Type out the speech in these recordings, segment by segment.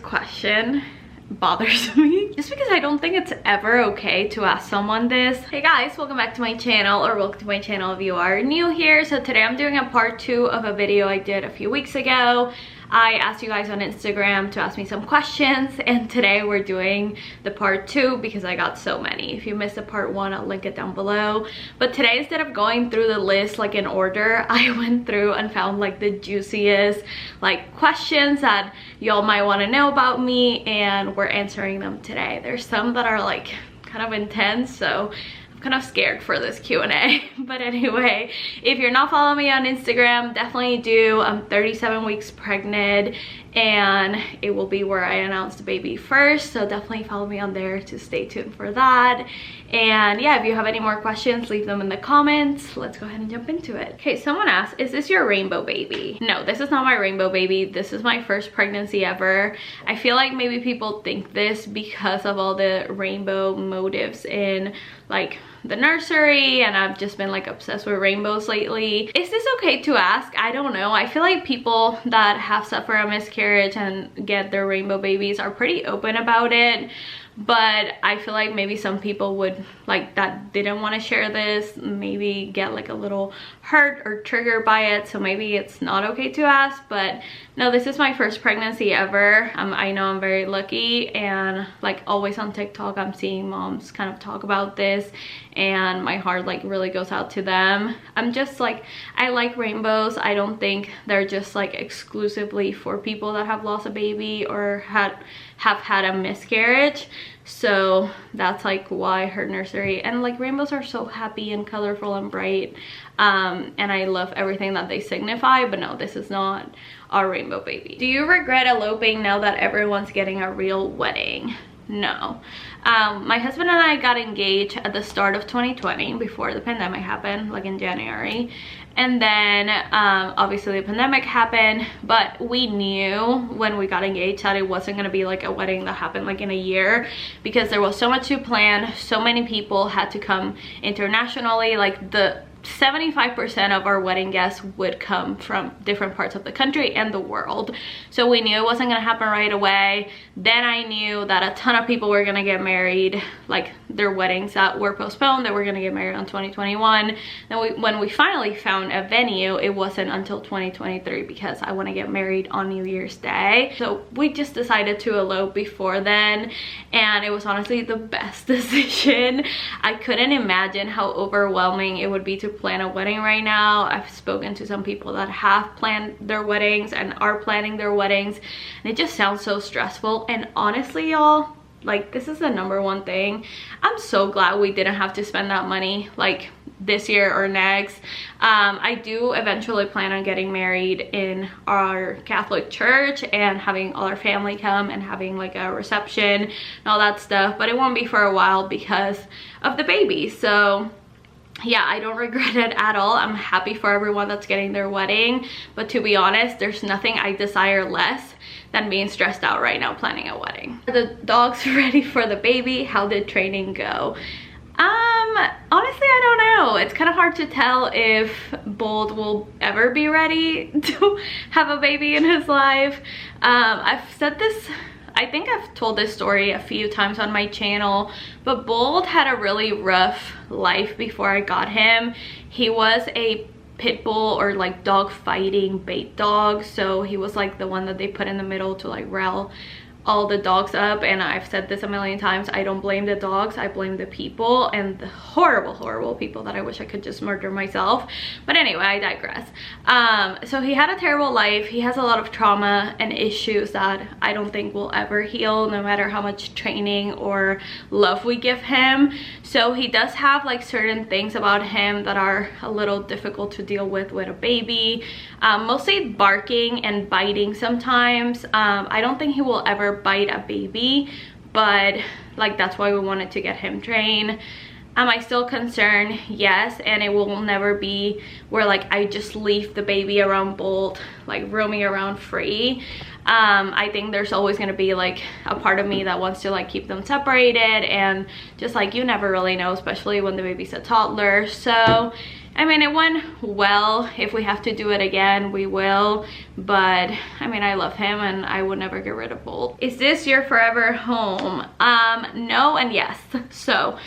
question bothers me just because I don't think it's ever okay to ask someone this. Hey guys, welcome back to my channel, or welcome to my channel if you are new here. So today I'm doing a part 2 of a video I did a few weeks ago. I asked you guys on Instagram to ask me some questions, and today we're doing the part 2 because I got so many. If you missed the part 1, I'll link it down below. But today, instead of going through the list like in order, I went through and found like the juiciest like questions that y'all might want to know about me, and we're answering them today. There's some that are like kind of intense, so kind of scared for this Q&A. But anyway, if you're not following me on Instagram, definitely do. I'm 37 weeks pregnant, and it will be where I announce the baby first, so definitely follow me on there to stay tuned for that. And yeah, if you have any more questions, leave them in the comments. Let's go ahead and jump into it. Okay, someone asked, is this your rainbow baby? No, this is not my rainbow baby. This is my first pregnancy ever. I feel like maybe people think this because of all the rainbow motifs in like the nursery, and I've just been like obsessed with rainbows lately. Is this okay to ask? I don't know. I feel like people that have suffered a miscarriage and get their rainbow babies are pretty open about it, but I feel like maybe some people would like that didn't want to share this, maybe get like a little hurt or triggered by it, so maybe it's not okay to ask. But no, this is my first pregnancy ever. I know I'm very lucky, and like always on TikTok I'm seeing moms kind of talk about this, and my heart like really goes out to them. I'm just like, I like rainbows. I don't think they're just like exclusively for people that have lost a baby or have had a miscarriage. So that's like why her nursery, and like rainbows are so happy and colorful and bright, and I love everything that they signify. But no, this is not our rainbow baby. Do you regret eloping now that everyone's getting a real wedding? No. My husband and I got engaged at the start of 2020, before the pandemic happened, like in January. And then obviously the pandemic happened, but we knew when we got engaged that it wasn't gonna be like a wedding that happened like in a year, because there was so much to plan. So many people had to come internationally. Like the 75% of our wedding guests would come from different parts of the country and the world. So we knew it wasn't gonna happen right away. Then I knew that a ton of people were gonna get married, like their weddings that were postponed, that were gonna get married on 2021. Then when we finally found a venue, it wasn't until 2023, because I want to get married on New Year's Day. So we just decided to elope before then, and it was honestly the best decision. I couldn't imagine how overwhelming it would be to plan a wedding right now. I've spoken to some people that have planned their weddings and are planning their weddings, and it just sounds so stressful. And honestly, y'all, like this is the #1 thing. I'm so glad we didn't have to spend that money like this year or next. I do eventually plan on getting married in our Catholic church and having all our family come and having like a reception and all that stuff, but it won't be for a while because of the baby. So yeah, I don't regret it at all. I'm happy for everyone that's getting their wedding, but to be honest, there's nothing I desire less than being stressed out right now planning a wedding. Are the dogs ready for the baby? How did training go? Honestly, I don't know. It's kind of hard to tell if Bold will ever be ready to have a baby in his life. I've said this, I think I've told this story a few times on my channel, but Bold had a really rough life before I got him. He was a pit bull, or like dog fighting bait dog, so he was like the one that they put in the middle to like rile all the dogs up. And I've said this a million times, I don't blame the dogs, I blame the people, and the horrible people that I wish I could just murder myself. But anyway, I digress. So he had a terrible life. He has a lot of trauma and issues that I don't think will ever heal, no matter how much training or love we give him. So he does have like certain things about him that are a little difficult to deal with a baby. Mostly barking and biting sometimes. I don't think he will ever bite a baby, but like that's why we wanted to get him trained. Am I still concerned? Yes, and it will never be where like I just leave the baby around Bolt, like roaming around free. I think there's always going to be like a part of me that wants to like keep them separated, and just like you never really know, especially when the baby's a toddler. So I mean, it went well. If we have to do it again, we will. But I mean, I love him and I would never get rid of Bolt. Is this your forever home? No and yes. So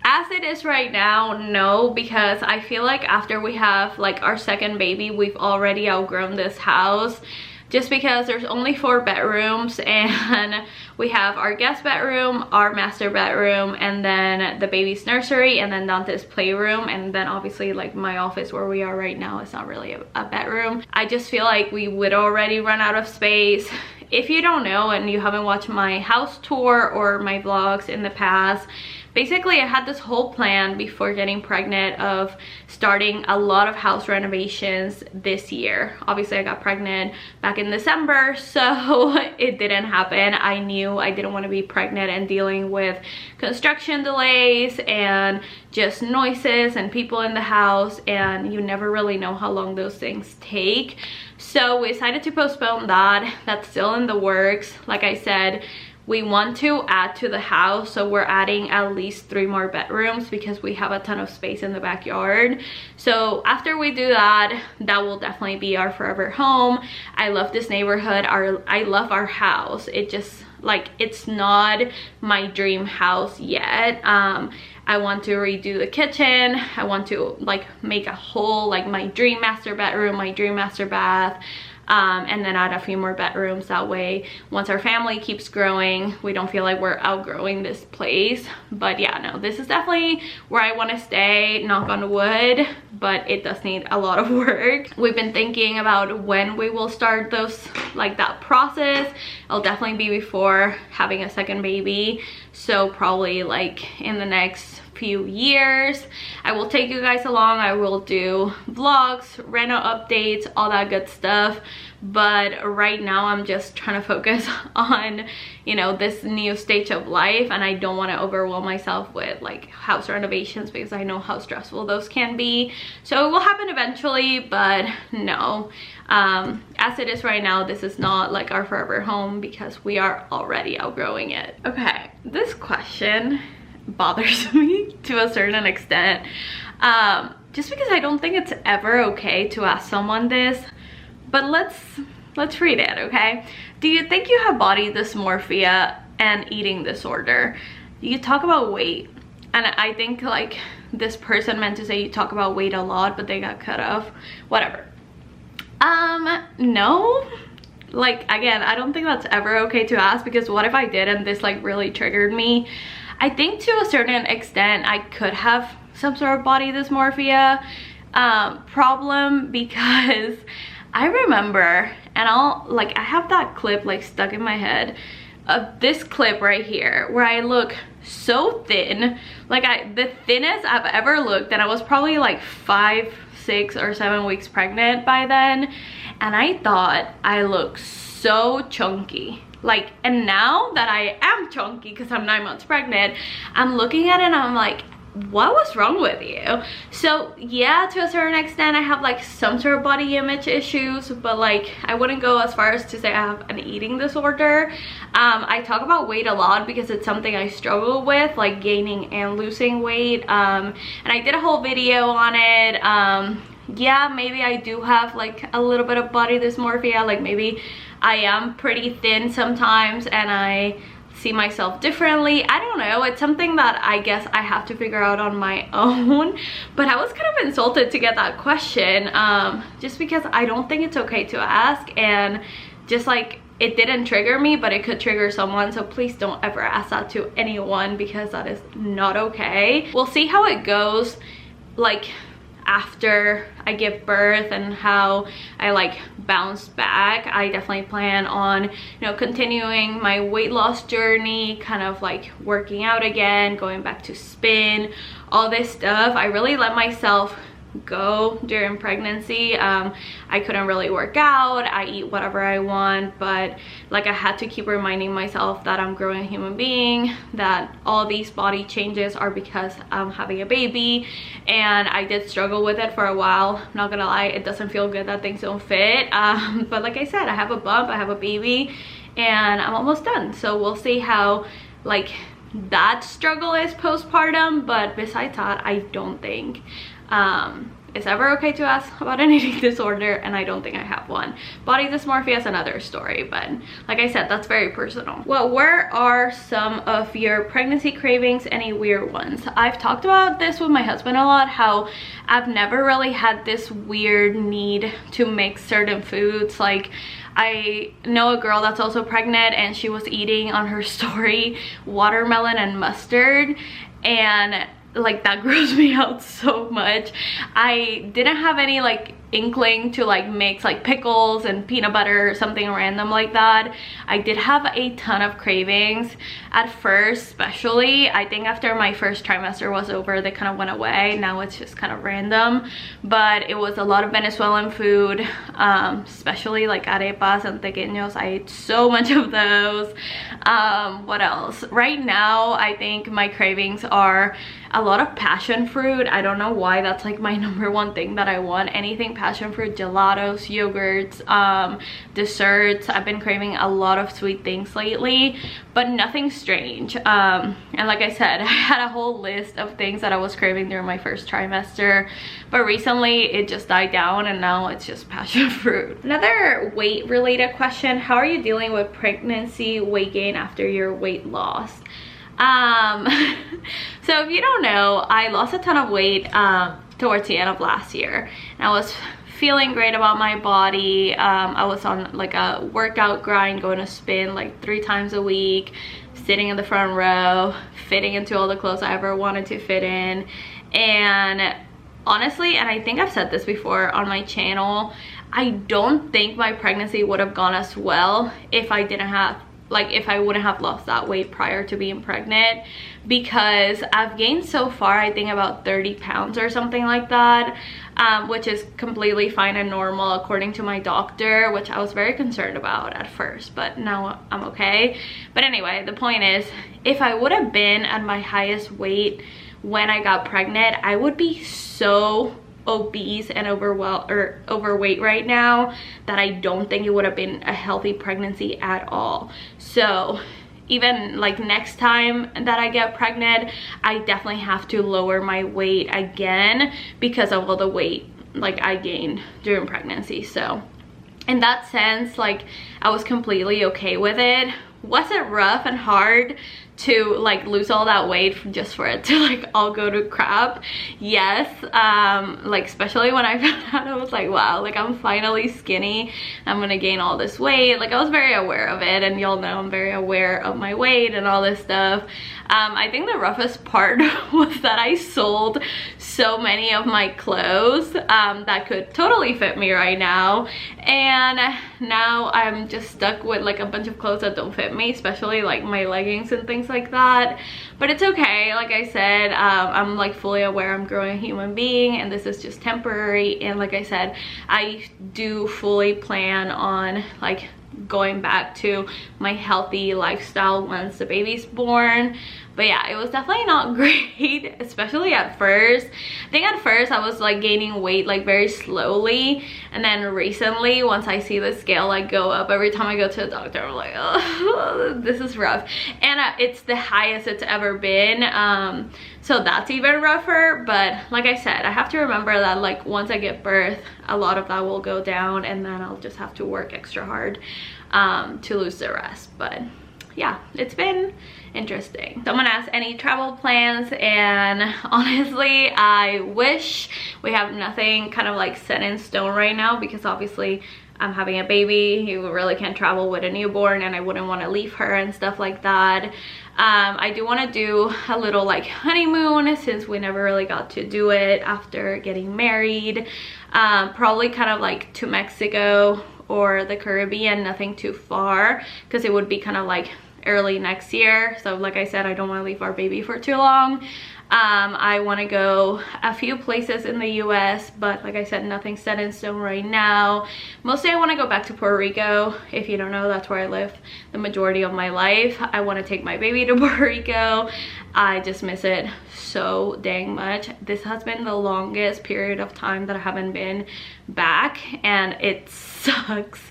as it is right now, no, because I feel like after we have like our second baby, we've already outgrown this house. Just because there's only 4 bedrooms and we have our guest bedroom, our master bedroom, and then the baby's nursery, and then Dante's playroom, and then obviously like my office where we are right now is not really a bedroom. I just feel like we would already run out of space. If you don't know and you haven't watched my house tour or my vlogs in the past, basically I had this whole plan before getting pregnant of starting a lot of house renovations this year. Obviously I got pregnant back in December, so it didn't happen. I knew I didn't want to be pregnant and dealing with construction delays and just noises and people in the house, and you never really know how long those things take. So we decided to postpone that. That's still in the works. Like I said, we want to add to the house, so we're adding at least 3 more bedrooms because we have a ton of space in the backyard. So after we do that, that will definitely be our forever home. I love this neighborhood. I love our house. It just, like, it's not my dream house yet. I want to redo the kitchen. I want to like make a whole, like, my dream master bedroom, my dream master bath, and then add a few more bedrooms. That way, once our family keeps growing, we don't feel like we're outgrowing this place. But yeah, no, this is definitely where I want to stay, knock on wood, but it does need a lot of work. We've been thinking about when we will start those, like, that process. It'll definitely be before having a second baby, so probably like in the next few years. I will take you guys along. I will do vlogs, reno updates, all that good stuff, but right now I'm just trying to focus on, you know, this new stage of life, and I don't want to overwhelm myself with like house renovations because I know how stressful those can be. So it will happen eventually, but no, as it is right now, this is not like our forever home because we are already outgrowing it. Okay, this question bothers me to a certain extent, just because I don't think it's ever okay to ask someone this, but let's read it. Okay, do you think you have body dysmorphia and eating disorder? You talk about weight, and I think like this person meant to say you talk about weight a lot, but they got cut off. Whatever. No, like, again, I don't think that's ever okay to ask, because what if I did and this like really triggered me? I think to a certain extent I could have some sort of body dysmorphia problem, because I remember, and I have that clip like stuck in my head of this clip right here where I look so thin, like the thinnest I've ever looked, and I was probably like 5, 6 or 7 weeks pregnant by then, and I thought I looked so chunky. Like, and now that I am chunky because I'm 9 months pregnant, I'm looking at it and I'm like, what was wrong with you? So yeah, to a certain extent I have like some sort of body image issues, but like I wouldn't go as far as to say I have an eating disorder. I talk about weight a lot because it's something I struggle with, like gaining and losing weight, and I did a whole video on it. Yeah, maybe I do have like a little bit of body dysmorphia, like maybe I am pretty thin sometimes and I see myself differently. I don't know, it's something that I guess I have to figure out on my own. But I was kind of insulted to get that question, just because I don't think it's okay to ask, and just like it didn't trigger me, but it could trigger someone, so please don't ever ask that to anyone because that is not okay. We'll see how it goes like after I give birth and how I like bounce back. I definitely plan on, you know, continuing my weight loss journey, kind of like working out again, going back to spin, all this stuff. I really let myself go during pregnancy. I couldn't really work out. I eat whatever I want, but like I had to keep reminding myself that I'm a growing human being, that all these body changes are because I'm having a baby, and I did struggle with it for a while. I'm not gonna lie, it doesn't feel good that things don't fit, but like I said, I have a bump, I have a baby, and I'm almost done. So we'll see how like that struggle is postpartum, but besides that, I don't think it's ever okay to ask about an eating disorder, and I don't think I have one. Body dysmorphia is another story, but like I said, that's very personal. Well, where are some of your pregnancy cravings? Any weird ones? I've talked about this with my husband a lot, how I've never really had this weird need to make certain foods. Like, I know a girl that's also pregnant, and she was eating on her story watermelon and mustard, and like that grossed me out so much. I didn't have any like inkling to like mix like pickles and peanut butter or something random like that. I did have a ton of cravings at first, especially I think after my first trimester was over, they kind of went away. Now it's just kind of random, but it was a lot of Venezuelan food, especially like arepas and tequeños. I ate so much of those. What else? Right now I think my cravings are a lot of passion fruit. I don't know why, that's like my #1 thing that I want. Anything passion fruit, gelatos, yogurts, desserts. I've been craving a lot of sweet things lately, but nothing strange. And like I said, I had a whole list of things that I was craving during my first trimester, but recently it just died down, and now it's just passion fruit. Another weight related question: how are you dealing with pregnancy weight gain after your weight loss? So if you don't know, I lost a ton of weight towards the end of last year, and I was feeling great about my body. I was on like a workout grind, going to spin like 3 times a week, sitting in the front row, fitting into all the clothes I ever wanted to fit in. And honestly, and I think I've said this before on my channel, I don't think my pregnancy would have gone as well if I didn't have, like, if I wouldn't have lost that weight prior to being pregnant, because I've gained so far, I think about 30 pounds or something like that, which is completely fine and normal according to my doctor, which I was very concerned about at first, but now I'm okay. But anyway, the point is, if I would have been at my highest weight when I got pregnant, I would be so obese and overweight right now that I don't think it would have been a healthy pregnancy at all. So even like next time that I get pregnant, I definitely have to lower my weight again because of all the weight like I gained during pregnancy. So in that sense, like, I was completely okay with it. Was it rough and hard to like lose all that weight just for it to like all go to crap? Yes. Like, especially when I found out, I was like, wow, like I'm finally skinny, I'm gonna gain all this weight. Like, I was very aware of it, and y'all know I'm very aware of my weight and all this stuff. I think the roughest part was that I sold so many of my clothes that could totally fit me right now, and now I'm just stuck with like a bunch of clothes that don't fit me, especially like my leggings and things like that. But it's okay. Like I said, I'm like fully aware I'm growing a human being, and this is just temporary. And like I said, I do fully plan on like going back to my healthy lifestyle once the baby's born. But yeah, it was definitely not great, especially at first. I think at first I was like gaining weight like very slowly, and then recently, once I see the scale like go up every time I go to the doctor, I'm like, oh, this is rough. And it's the highest it's ever been, so that's even rougher. But like I said, I have to remember that like once I give birth, a lot of that will go down, and then I'll just have to work extra hard to lose the rest. But yeah, it's been interesting. Someone asked any travel plans, and honestly, I wish. We have nothing kind of like set in stone right now, because obviously I'm having a baby. You really can't travel with a newborn, and I wouldn't want to leave her and stuff like that. I do want to do a little like honeymoon, since we never really got to do it after getting married. Probably kind of like to Mexico or the Caribbean, nothing too far, because it would be kind of like early next year. So like I said, I don't want to leave our baby for too long. I want to go a few places in the US, but like I said, nothing set in stone right now. Mostly I want to go back to Puerto Rico. If you don't know, that's where I lived the majority of my life. I want to take my baby to Puerto Rico. I just miss it so dang much. This has been the longest period of time that I haven't been back, and it sucks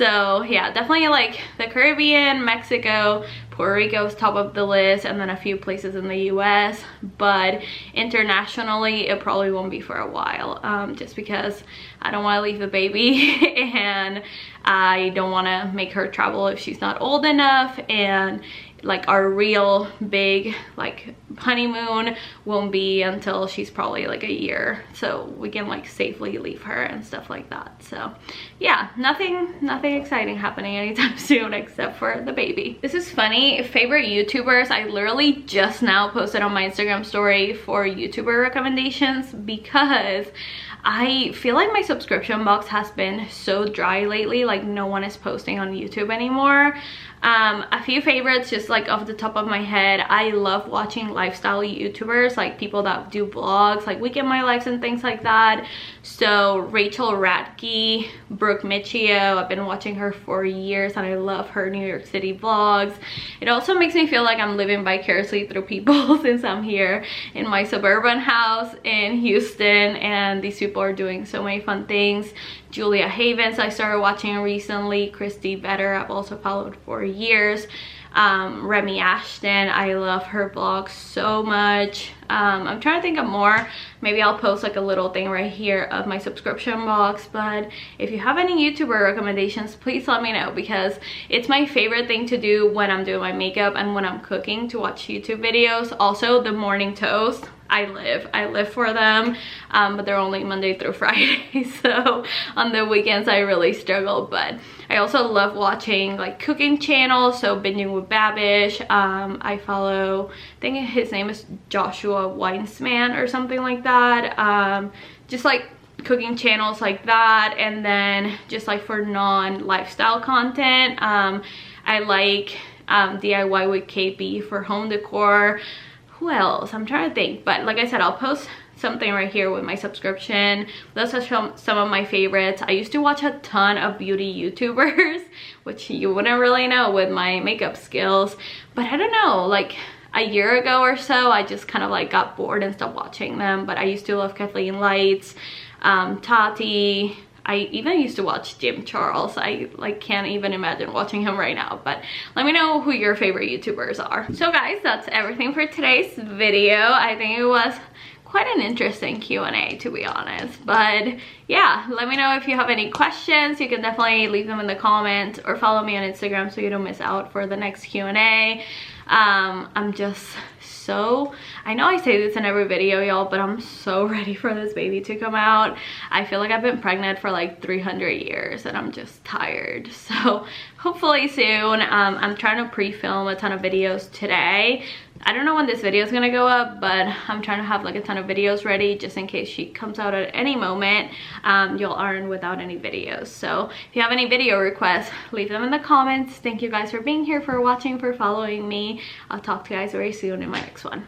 So yeah, definitely like the Caribbean, Mexico, Puerto Rico is top of the list, and then a few places in the US, but internationally it probably won't be for a while, just because I don't want to leave the baby and I don't want to make her travel if she's not old enough, and like our real big like honeymoon won't be until she's probably like a year, so we can like safely leave her and stuff like that. So yeah, nothing exciting happening anytime soon except for the baby. This is funny, favorite YouTubers. I literally just now posted on my Instagram story for YouTuber recommendations because I feel like my subscription box has been so dry lately. Like no one is posting on YouTube anymore. A few favorites just like off the top of my head. I love watching lifestyle YouTubers, like people that do vlogs like Weekend My Lives and things like that. So Rachel Radke, Brooke Michio, I've been watching her for years and I love her New York City vlogs. It also makes me feel like I'm living vicariously through people since I'm here in my suburban house in Houston and these people are doing so many fun things. Julia Havens I started watching recently. Christy Vetter I've also followed for years. Remy Ashton, I love her vlogs so much. I'm trying to think of more. Maybe I'll post like a little thing right here of my subscription box, but if you have any YouTuber recommendations, please let me know, because it's my favorite thing to do when I'm doing my makeup and when I'm cooking, to watch YouTube videos. Also the morning toast, I live for them, but they're only Monday through Friday, so on the weekends I really struggle. But I also love watching like cooking channels, so Binging with Babish. I follow, I think his name is Joshua Weinsman or something like that. Just like cooking channels like that, and then just like for non-lifestyle content, I like DIY with KB for home decor. Who else? I'm trying to think, but like I said, I'll post something right here with my subscription. Those are some of my favorites. I used to watch a ton of beauty YouTubers, which you wouldn't really know with my makeup skills, but I don't know, like a year ago or so I just kind of like got bored and stopped watching them. But I used to love Kathleen Lights, Tati. I even used to watch Jim Charles. I like can't even imagine watching him right now. But let me know who your favorite YouTubers are. So guys, that's everything for today's video. I think it was quite an interesting Q&A, to be honest. But yeah, let me know if you have any questions. You can definitely leave them in the comments or follow me on Instagram so you don't miss out for the next Q&A. I'm just so, I know I say this in every video, y'all, but I'm so ready for this baby to come out. I feel like I've been pregnant for like 300 years and I'm just tired. So hopefully soon. I'm trying to pre-film a ton of videos today. I don't know when this video is gonna go up, but I'm trying to have like a ton of videos ready just in case she comes out at any moment. You'll aren't without any videos. So if you have any video requests, leave them in the comments. Thank you guys for being here, for watching, for following me. I'll talk to you guys very soon in my next one.